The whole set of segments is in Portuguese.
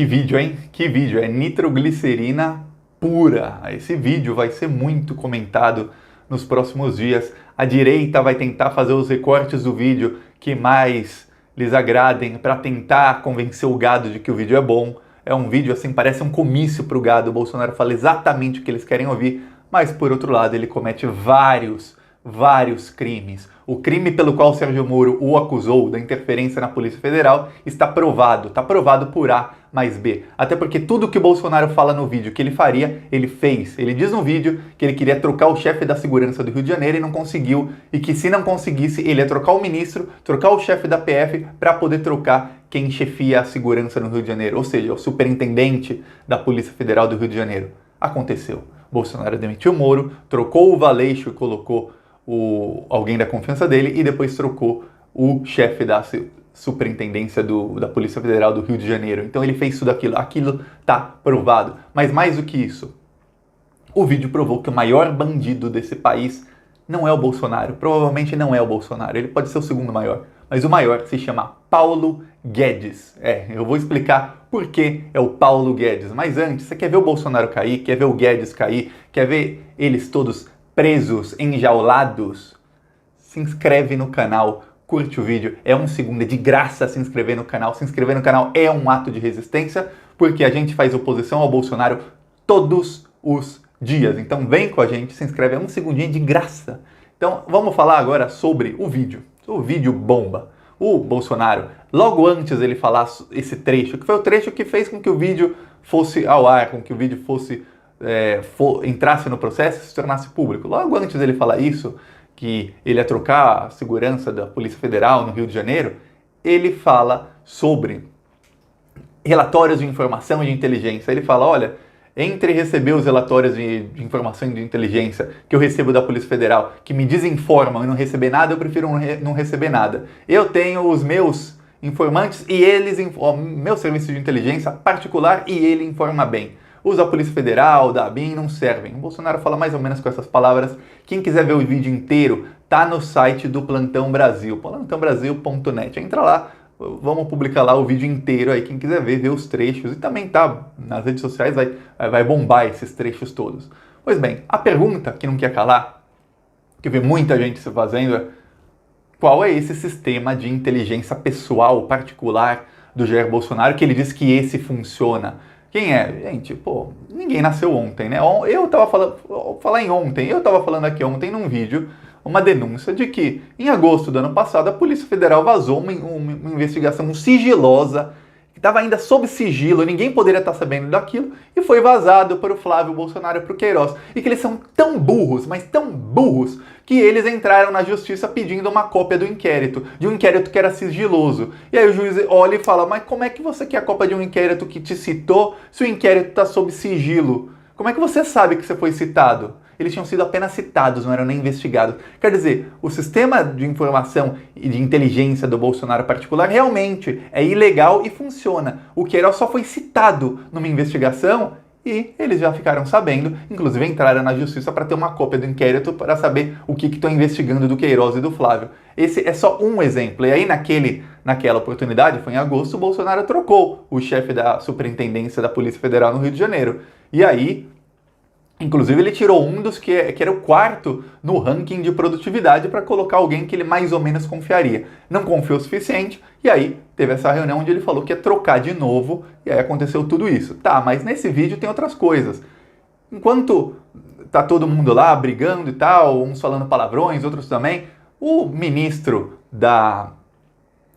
Que vídeo, hein? Que vídeo! É nitroglicerina pura. Esse vídeo vai ser muito comentado nos próximos dias. A direita vai tentar fazer os recortes do vídeo que mais lhes agradem para tentar convencer o gado de que o vídeo é bom. É um vídeo assim, parece um comício para o gado. O Bolsonaro fala exatamente o que eles querem ouvir, mas por outro lado ele comete vários crimes. O crime pelo qual Sérgio Moro o acusou da interferência na Polícia Federal está provado por A mais B. Até porque tudo que o Bolsonaro fala no vídeo que ele faria, ele fez. Ele diz no vídeo que ele queria trocar o chefe da segurança do Rio de Janeiro e não conseguiu, e que se não conseguisse, ele ia trocar o ministro, trocar o chefe da PF para poder trocar quem chefia a segurança no Rio de Janeiro, ou seja, o superintendente da Polícia Federal do Rio de Janeiro. Aconteceu. Bolsonaro demitiu o Moro, trocou o Valeixo e colocou alguém da confiança dele e depois trocou o chefe da superintendência da Polícia Federal do Rio de Janeiro. Então ele fez tudo aquilo. Aquilo tá provado. Mas mais do que isso, o vídeo provou que o maior bandido desse país não é o Bolsonaro. Provavelmente não é o Bolsonaro. Ele pode ser o segundo maior. Mas o maior se chama Paulo Guedes. Eu vou explicar por que é o Paulo Guedes. Mas antes, você quer ver o Bolsonaro cair? Quer ver o Guedes cair? Quer ver eles todos presos, enjaulados? Se inscreve no canal, curte o vídeo, é um segundo, é de graça se inscrever no canal. Se inscrever no canal é um ato de resistência, porque a gente faz oposição ao Bolsonaro todos os dias. Então vem com a gente, se inscreve, é um segundinho de graça. Então vamos falar agora sobre o vídeo. O vídeo bomba. O Bolsonaro, logo antes ele falar esse trecho, que foi o trecho que fez com que o vídeo fosse ao ar, com que o vídeo entrasse no processo e se tornasse público. Logo antes dele falar isso, que ele ia trocar a segurança da Polícia Federal no Rio de Janeiro, ele fala sobre relatórios de informação e de inteligência. Ele fala, olha, entre receber os relatórios de informação e de inteligência que eu recebo da Polícia Federal, que me desinformam e não receber nada, eu prefiro não receber nada. Eu tenho os meus informantes e eles, meu serviço de inteligência particular, e ele informa bem. Os da Polícia Federal, da ABIN, não servem. O Bolsonaro fala mais ou menos com essas palavras. Quem quiser ver o vídeo inteiro, tá no site do Plantão Brasil, plantãobrasil.net. Entra lá, vamos publicar lá o vídeo inteiro aí. Quem quiser ver os trechos. E também tá nas redes sociais, vai bombar esses trechos todos. Pois bem, a pergunta que não quer calar, que eu vi muita gente se fazendo, é qual é esse sistema de inteligência pessoal particular do Jair Bolsonaro que ele diz que esse funciona? Quem é? Gente, ninguém nasceu ontem, né? Eu tava falando aqui ontem num vídeo, uma denúncia de que em agosto do ano passado a Polícia Federal vazou uma investigação sigilosa, que estava ainda sob sigilo, ninguém poderia estar sabendo daquilo, e foi vazado para o Flávio Bolsonaro e para o Queiroz. E que eles são tão burros, mas tão burros, que eles entraram na justiça pedindo uma cópia do inquérito, de um inquérito que era sigiloso. E aí o juiz olha e fala, mas como é que você quer a cópia de um inquérito que te citou se o inquérito está sob sigilo? Como é que você sabe que você foi citado? Eles tinham sido apenas citados, não eram nem investigados. Quer dizer, o sistema de informação e de inteligência do Bolsonaro particular realmente é ilegal e funciona. O Queiroz só foi citado numa investigação e eles já ficaram sabendo, inclusive entraram na justiça para ter uma cópia do inquérito para saber o que estão investigando do Queiroz e do Flávio. Esse é só um exemplo. E aí naquela oportunidade, foi em agosto, o Bolsonaro trocou o chefe da superintendência da Polícia Federal no Rio de Janeiro. E aí, inclusive, ele tirou um dos que era o quarto no ranking de produtividade para colocar alguém que ele mais ou menos confiaria. Não confiou o suficiente e aí teve essa reunião onde ele falou que ia trocar de novo e aí aconteceu tudo isso. Tá, mas nesse vídeo tem outras coisas. Enquanto tá todo mundo lá brigando e tal, uns falando palavrões, outros também, o ministro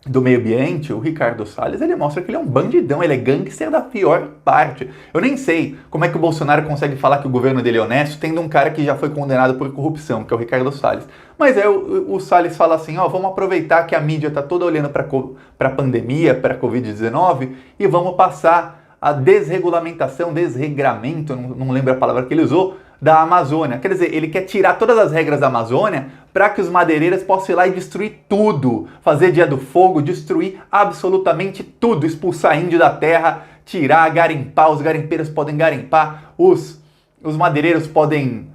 do meio ambiente, o Ricardo Salles, ele mostra que ele é um bandidão, ele é gangster da pior parte. Eu nem sei como é que o Bolsonaro consegue falar que o governo dele é honesto, tendo um cara que já foi condenado por corrupção, que é o Ricardo Salles. Mas aí o Salles fala assim, vamos aproveitar que a mídia tá toda olhando para a pandemia, para a Covid-19, e vamos passar a desregramento, não lembro a palavra que ele usou, da Amazônia. Quer dizer, ele quer tirar todas as regras da Amazônia para que os madeireiros possam ir lá e destruir tudo. Fazer dia do fogo, destruir absolutamente tudo. Expulsar índio da terra, tirar, garimpar. Os garimpeiros podem garimpar. Os madeireiros podem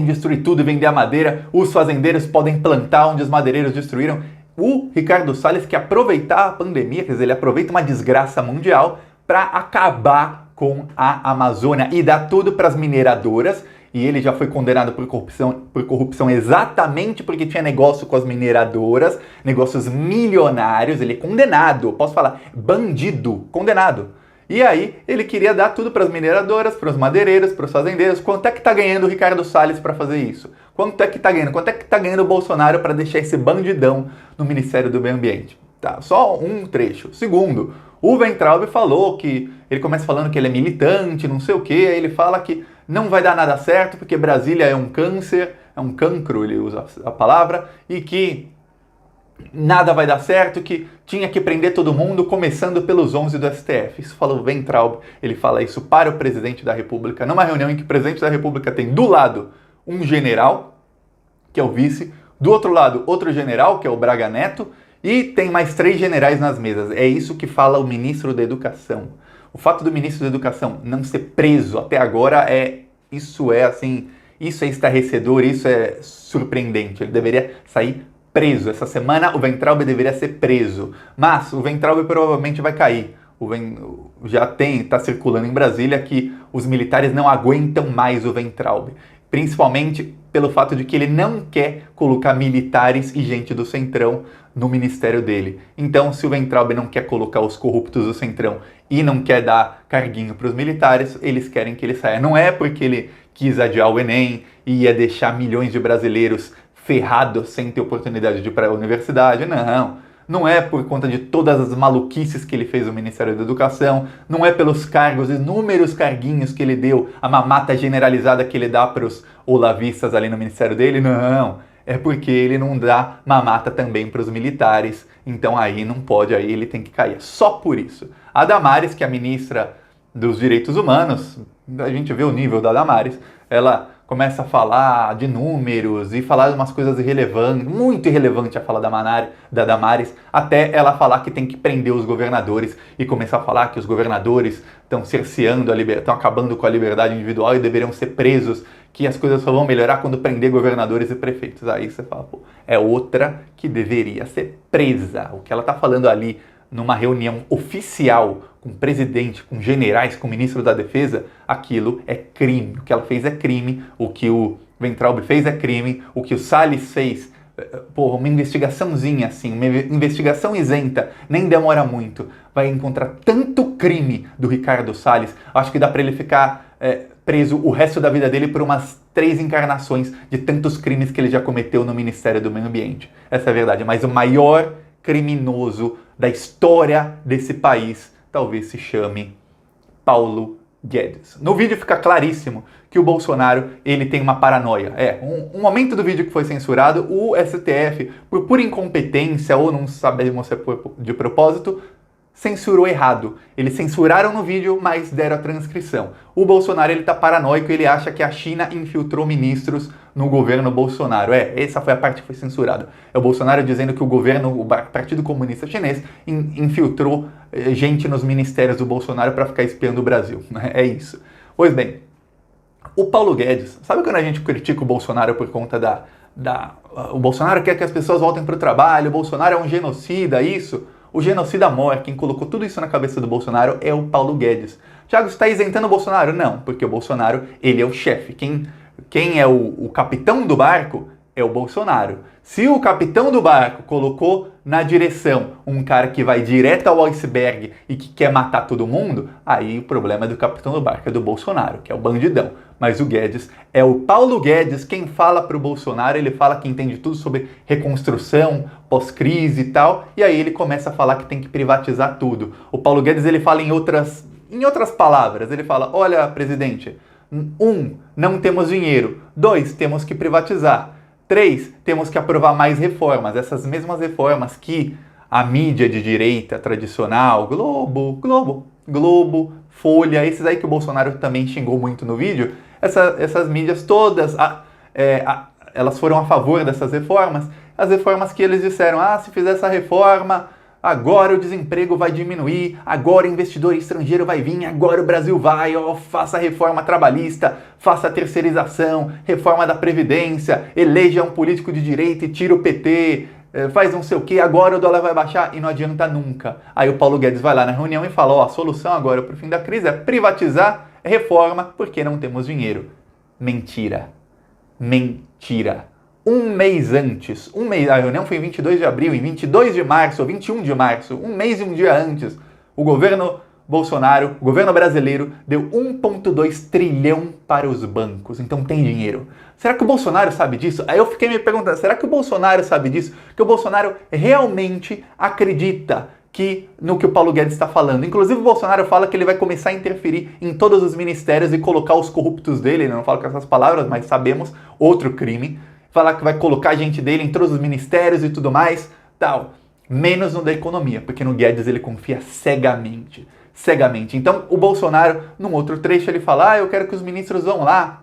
destruir tudo e vender a madeira. Os fazendeiros podem plantar onde os madeireiros destruíram. O Ricardo Salles quer aproveitar a pandemia, quer dizer, ele aproveita uma desgraça mundial para acabar com a Amazônia e dar tudo para as mineradoras. E ele já foi condenado por corrupção exatamente porque tinha negócio com as mineradoras, negócios milionários. Ele é condenado, posso falar, bandido, condenado. E aí ele queria dar tudo para as mineradoras, para os madeireiros, para os fazendeiros. Quanto é que está ganhando o Ricardo Salles para fazer isso? Quanto é que está ganhando? Quanto é que está ganhando o Bolsonaro para deixar esse bandidão no Ministério do Meio Ambiente? Tá, só um trecho. Segundo, o Weintraub falou que, ele começa falando que ele é militante, não sei o quê, aí ele fala que não vai dar nada certo porque Brasília é um câncer, é um cancro, ele usa a palavra, e que nada vai dar certo, que tinha que prender todo mundo, começando pelos 11 do STF. Isso falou o Weintraub, ele fala isso para o presidente da República, numa reunião em que o presidente da República tem do lado um general, que é o vice, do outro lado outro general, que é o Braga Neto, e tem mais 3 generais nas mesas. É isso que fala o ministro da Educação. O fato do ministro da Educação não ser preso até agora isso é estarrecedor, isso é surpreendente. Ele deveria sair preso. Essa semana o Weintraub deveria ser preso. Mas o Weintraub provavelmente vai cair. Está circulando em Brasília que os militares não aguentam mais o Weintraub. Principalmente pelo fato de que ele não quer colocar militares e gente do Centrão no ministério dele. Então, se o Weintraub não quer colocar os corruptos do Centrão e não quer dar carguinho para os militares, eles querem que ele saia. Não é porque ele quis adiar o Enem e ia deixar milhões de brasileiros ferrados sem ter oportunidade de ir para a universidade, não. Não é por conta de todas as maluquices que ele fez no Ministério da Educação, não é pelos cargos, inúmeros carguinhos que ele deu, a mamata generalizada que ele dá para os olavistas ali no Ministério dele, não. É porque ele não dá mamata também para os militares, então aí não pode, aí ele tem que cair. Só por isso. A Damares, que é a ministra dos Direitos Humanos, a gente vê o nível da Damares, ela começa a falar de números e falar de umas coisas irrelevantes, muito irrelevante a fala da Damares, até ela falar que tem que prender os governadores e começar a falar que os governadores estão cerceando estão acabando com a liberdade individual e deveriam ser presos, que as coisas só vão melhorar quando prender governadores e prefeitos. Aí você fala, pô, é outra que deveria ser presa. O que ela está falando ali numa reunião oficial com o presidente, com generais, com o ministro da Defesa, aquilo é crime. O que ela fez é crime, o que o Weintraub fez é crime, o que o Salles fez, porra, uma investigaçãozinha assim, uma investigação isenta, nem demora muito, vai encontrar tanto crime do Ricardo Salles, acho que dá para ele ficar preso o resto da vida dele por umas 3 encarnações de tantos crimes que ele já cometeu no Ministério do Meio Ambiente. Essa é a verdade, mas o maior criminoso da história desse país talvez se chame Paulo Guedes. No vídeo fica claríssimo que o Bolsonaro ele tem uma paranoia. Um momento do vídeo que foi censurado, o STF, por pura incompetência ou não sabemos se é de propósito, censurou errado. Eles censuraram no vídeo, mas deram a transcrição. O Bolsonaro ele tá paranoico, ele acha que a China infiltrou ministros no governo Bolsonaro. Essa foi a parte que foi censurada. É o Bolsonaro dizendo que o Partido Comunista Chinês infiltrou gente nos ministérios do Bolsonaro para ficar espiando o Brasil. É isso. Pois bem, o Paulo Guedes, sabe quando a gente critica o Bolsonaro por conta o Bolsonaro quer que as pessoas voltem para o trabalho, o Bolsonaro é um genocida, isso? O genocida mor, quem colocou tudo isso na cabeça do Bolsonaro é o Paulo Guedes. Thiago, você está isentando o Bolsonaro? Não, porque o Bolsonaro, ele é o chefe. Quem é o capitão do barco é o Bolsonaro. Se o capitão do barco colocou na direção um cara que vai direto ao iceberg e que quer matar todo mundo, aí o problema é do capitão do barco, é do Bolsonaro, que é o bandidão. Mas o Guedes é o Paulo Guedes, quem fala para o Bolsonaro, ele fala que entende tudo sobre reconstrução, pós-crise e tal, e aí ele começa a falar que tem que privatizar tudo. O Paulo Guedes ele fala em outras palavras, ele fala, olha, presidente, 1, não temos dinheiro, 2, temos que privatizar, 3, temos que aprovar mais reformas, essas mesmas reformas que a mídia de direita tradicional, Globo, Folha, esses aí que o Bolsonaro também xingou muito no vídeo, essas mídias todas, elas foram a favor dessas reformas, as reformas que eles disseram, se fizer essa reforma, agora o desemprego vai diminuir, agora o investidor estrangeiro vai vir, agora o Brasil vai, faça a reforma trabalhista, faça a terceirização, reforma da Previdência, eleja um político de direita e tira o PT, faz não sei o que, agora o dólar vai baixar e não adianta nunca. Aí o Paulo Guedes vai lá na reunião e fala, ó, a solução agora para o fim da crise é privatizar, reforma, porque não temos dinheiro. Mentira. Mentira. Um mês antes, a reunião foi em 22 de abril, em 22 de março, ou 21 de março, um mês e um dia antes, o governo Bolsonaro, o governo brasileiro, deu 1,2 trilhão para os bancos. Então tem dinheiro. Será que o Bolsonaro sabe disso? Aí eu fiquei me perguntando, será que o Bolsonaro sabe disso? Que o Bolsonaro realmente acredita no que o Paulo Guedes está falando. Inclusive o Bolsonaro fala que ele vai começar a interferir em todos os ministérios e colocar os corruptos dele, ele não fala com essas palavras, mas sabemos, outro crime. Falar que vai colocar a gente dele em todos os ministérios e tudo mais, tal. Menos no da economia, porque no Guedes ele confia cegamente. Cegamente. Então o Bolsonaro, num outro trecho, ele fala, eu quero que os ministros vão lá.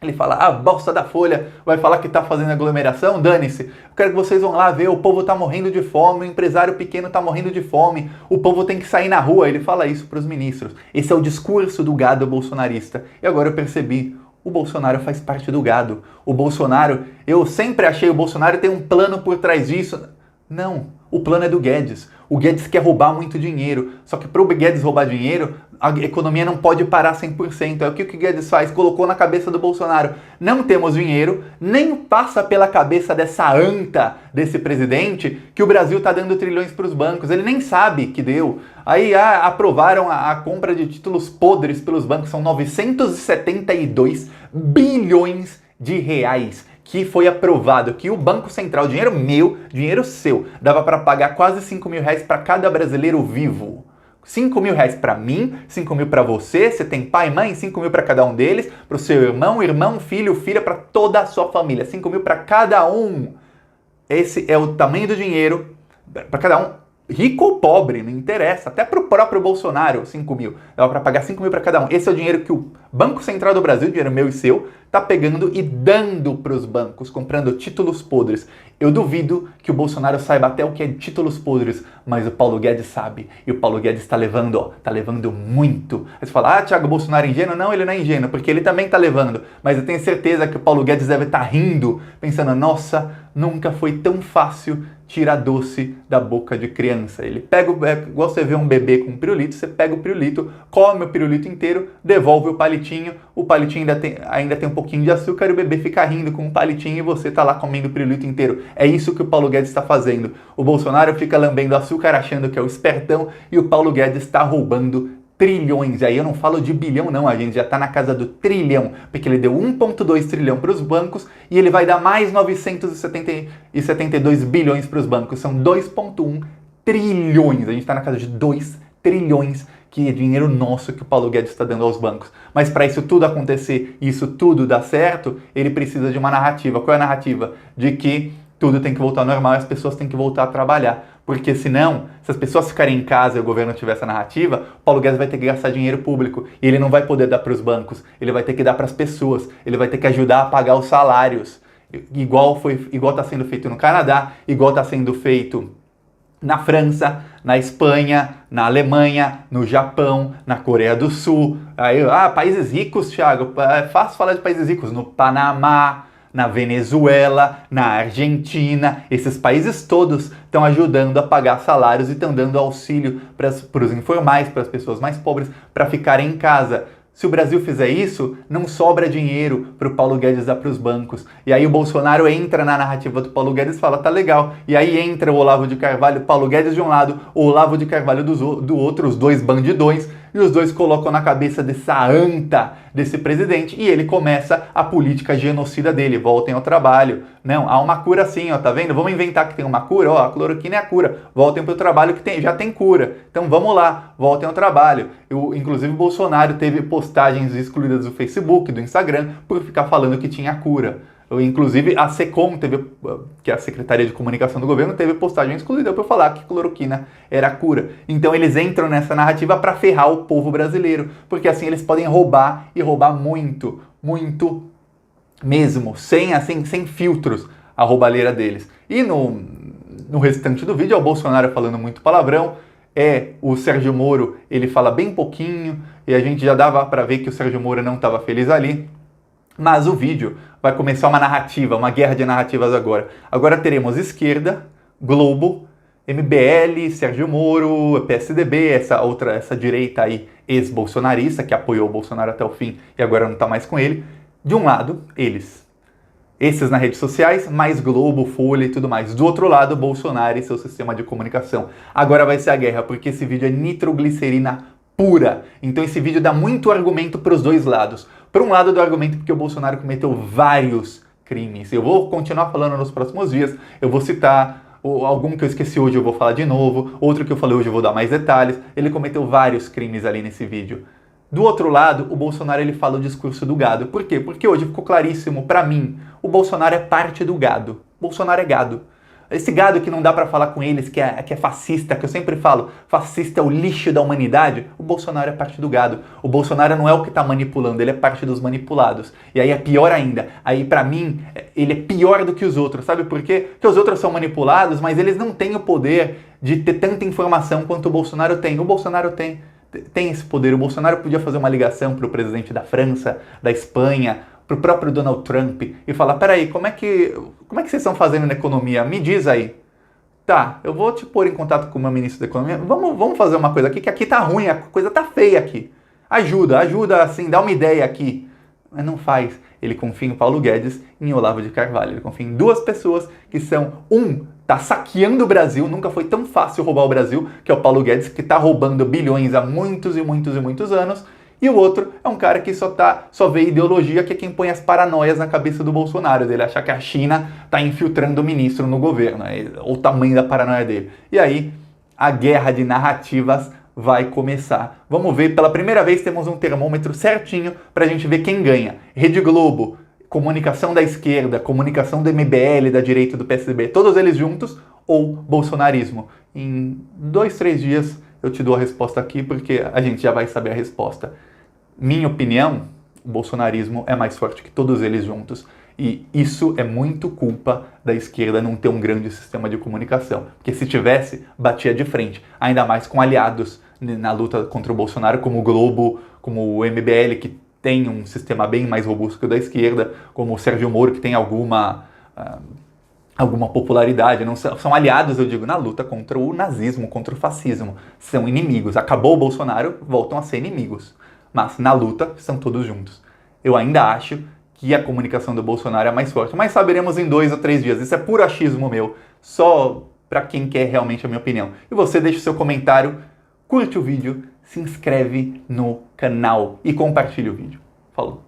Ele fala, a bosta da Folha vai falar que está fazendo aglomeração, dane-se. Eu quero que vocês vão lá ver, o povo está morrendo de fome, o empresário pequeno está morrendo de fome, o povo tem que sair na rua. Ele fala isso para os ministros. Esse é o discurso do gado bolsonarista. E agora eu percebi, o Bolsonaro faz parte do gado. O Bolsonaro, eu sempre achei o Bolsonaro tem um plano por trás disso. Não, o plano é do Guedes. O Guedes quer roubar muito dinheiro. Só que para o Guedes roubar dinheiro, a economia não pode parar 100%. É o que o Guedes faz? Colocou na cabeça do Bolsonaro. Não temos dinheiro, nem passa pela cabeça dessa anta desse presidente que o Brasil está dando trilhões para os bancos. Ele nem sabe que deu. Aí aprovaram a compra de títulos podres pelos bancos. São 972 bilhões de reais. Que foi aprovado, que o Banco Central, dinheiro meu, dinheiro seu, dava para pagar quase 5 mil reais para cada brasileiro vivo. 5 mil reais para mim, 5 mil para você tem pai e mãe, 5 mil para cada um deles, para o seu irmão, filho, filha, para toda a sua família, 5 mil para cada um. Esse é o tamanho do dinheiro para cada um. Rico ou pobre, não interessa. Até para o próprio Bolsonaro, 5 mil. Dava para pagar 5 mil para cada um. Esse é o dinheiro que o Banco Central do Brasil, dinheiro meu e seu, está pegando e dando para os bancos, comprando títulos podres. Eu duvido que o Bolsonaro saiba até o que é títulos podres, mas o Paulo Guedes sabe. E o Paulo Guedes está levando, está levando muito. Aí você fala, Thiago, Bolsonaro é ingênuo? Não, ele não é ingênuo, porque ele também está levando. Mas eu tenho certeza que o Paulo Guedes deve estar rindo, pensando, nossa, nunca foi tão fácil tirar doce da boca de criança. Ele pega, igual você vê um bebê com um pirulito, você pega o pirulito, come o pirulito inteiro, devolve o palitinho ainda tem um pouquinho de açúcar e o bebê fica rindo com um palitinho e você tá lá comendo o pirulito inteiro. É isso que o Paulo Guedes está fazendo. O Bolsonaro fica lambendo açúcar achando que é o espertão e o Paulo Guedes está roubando trilhões. Aí eu não falo de bilhão não, a gente já está na casa do trilhão, porque ele deu 1,2 trilhão para os bancos e ele vai dar mais 972 bilhões para os bancos. São 2,1 trilhões. A gente está na casa de 2 trilhões, que é dinheiro nosso que o Paulo Guedes está dando aos bancos. Mas para isso tudo acontecer, isso tudo dar certo, ele precisa de uma narrativa. Qual é a narrativa? De que tudo tem que voltar ao normal e as pessoas têm que voltar a trabalhar. Porque senão, se as pessoas ficarem em casa e o governo tiver essa narrativa, o Paulo Guedes vai ter que gastar dinheiro público. E ele não vai poder dar para os bancos, ele vai ter que dar para as pessoas, ele vai ter que ajudar a pagar os salários. Igual está sendo feito no Canadá, igual está sendo feito na França, na Espanha, na Alemanha, no Japão, na Coreia do Sul. Aí, países ricos, Thiago, é fácil falar de países ricos. No Panamá, na Venezuela, na Argentina, esses países todos estão ajudando a pagar salários e estão dando auxílio para os informais, para as pessoas mais pobres, para ficarem em casa. Se o Brasil fizer isso, não sobra dinheiro para o Paulo Guedes dar para os bancos. E aí o Bolsonaro entra na narrativa do Paulo Guedes e fala, tá legal. E aí entra o Olavo de Carvalho, Paulo Guedes de um lado, o Olavo de Carvalho do outro, os dois bandidões, e os dois colocam na cabeça dessa anta desse presidente e ele começa a política genocida dele. Voltem ao trabalho. Não, há uma cura sim, ó, tá vendo? Vamos inventar que tem uma cura, ó, a cloroquina é a cura. Voltem para o trabalho que já tem cura. Então vamos lá, voltem ao trabalho. Inclusive o Bolsonaro teve postagens excluídas do Facebook, do Instagram, por ficar falando que tinha cura. Inclusive a SECOM, que é a Secretaria de Comunicação do Governo, teve postagem excluída por falar que cloroquina era a cura. Então eles entram nessa narrativa para ferrar o povo brasileiro, porque assim eles podem roubar e roubar muito, muito mesmo, sem filtros a roubalheira deles. E no restante do vídeo é o Bolsonaro falando muito palavrão, o Sérgio Moro, ele fala bem pouquinho, e a gente já dava para ver que o Sérgio Moro não estava feliz ali. Mas o vídeo vai começar uma narrativa, uma guerra de narrativas agora. Agora teremos esquerda, Globo, MBL, Sérgio Moro, PSDB, essa direita aí ex-bolsonarista que apoiou o Bolsonaro até o fim e agora não está mais com ele. De um lado, eles. Esses nas redes sociais, mais Globo, Folha e tudo mais. Do outro lado, Bolsonaro e seu sistema de comunicação. Agora vai ser a guerra, porque esse vídeo é nitroglicerina pura. Então esse vídeo dá muito argumento para os dois lados. Por um lado do argumento porque o Bolsonaro cometeu vários crimes. Eu vou continuar falando nos próximos dias, eu vou citar algum que eu esqueci hoje, eu vou falar de novo, outro que eu falei hoje eu vou dar mais detalhes. Ele cometeu vários crimes ali nesse vídeo. Do outro lado, o Bolsonaro ele fala o discurso do gado. Por quê? Porque hoje ficou claríssimo pra mim, o Bolsonaro é parte do gado. O Bolsonaro é gado. Esse gado que não dá pra falar com eles, que é fascista, que eu sempre falo, fascista é o lixo da humanidade, o Bolsonaro é parte do gado. O Bolsonaro não é o que tá manipulando, ele é parte dos manipulados. E aí é pior ainda. Aí pra mim, ele é pior do que os outros, sabe por quê? Porque os outros são manipulados, mas eles não têm o poder de ter tanta informação quanto o Bolsonaro tem. O Bolsonaro tem esse poder. O Bolsonaro podia fazer uma ligação para o presidente da França, da Espanha, para o próprio Donald Trump e falar, peraí, como é que vocês estão fazendo na economia? Me diz aí. Tá, eu vou te pôr em contato com o meu ministro da Economia. Vamos fazer uma coisa aqui, que aqui tá ruim, a coisa tá feia aqui. Ajuda assim, dá uma ideia aqui. Mas não faz. Ele confia em Paulo Guedes e em Olavo de Carvalho. Ele confia em duas pessoas que são, tá saqueando o Brasil, nunca foi tão fácil roubar o Brasil, que é o Paulo Guedes, que tá roubando bilhões há muitos e muitos e muitos anos, e o outro é um cara que só vê ideologia, que é quem põe as paranoias na cabeça do Bolsonaro, dele achar que a China tá infiltrando o ministro no governo, o tamanho da paranoia dele. E aí, a guerra de narrativas vai começar. Vamos ver, pela primeira vez temos um termômetro certinho pra gente ver quem ganha. Rede Globo, comunicação da esquerda, comunicação do MBL, da direita, do PSDB, todos eles juntos, ou bolsonarismo. Em 2, 3 dias eu te dou a resposta aqui, porque a gente já vai saber a resposta. Minha opinião, o bolsonarismo é mais forte que todos eles juntos. E isso é muito culpa da esquerda não ter um grande sistema de comunicação. Porque se tivesse, batia de frente. Ainda mais com aliados na luta contra o Bolsonaro, como o Globo, como o MBL, que tem um sistema bem mais robusto que o da esquerda, como o Sérgio Moro, que tem alguma popularidade. Não são aliados, eu digo, na luta contra o nazismo, contra o fascismo. São inimigos. Acabou o Bolsonaro, voltam a ser inimigos. Mas na luta, são todos juntos. Eu ainda acho que a comunicação do Bolsonaro é mais forte. Mas saberemos em 2 ou 3 dias. Isso é puro achismo meu. Só para quem quer realmente a minha opinião. E você deixa o seu comentário, curte o vídeo, se inscreve no canal e compartilha o vídeo. Falou!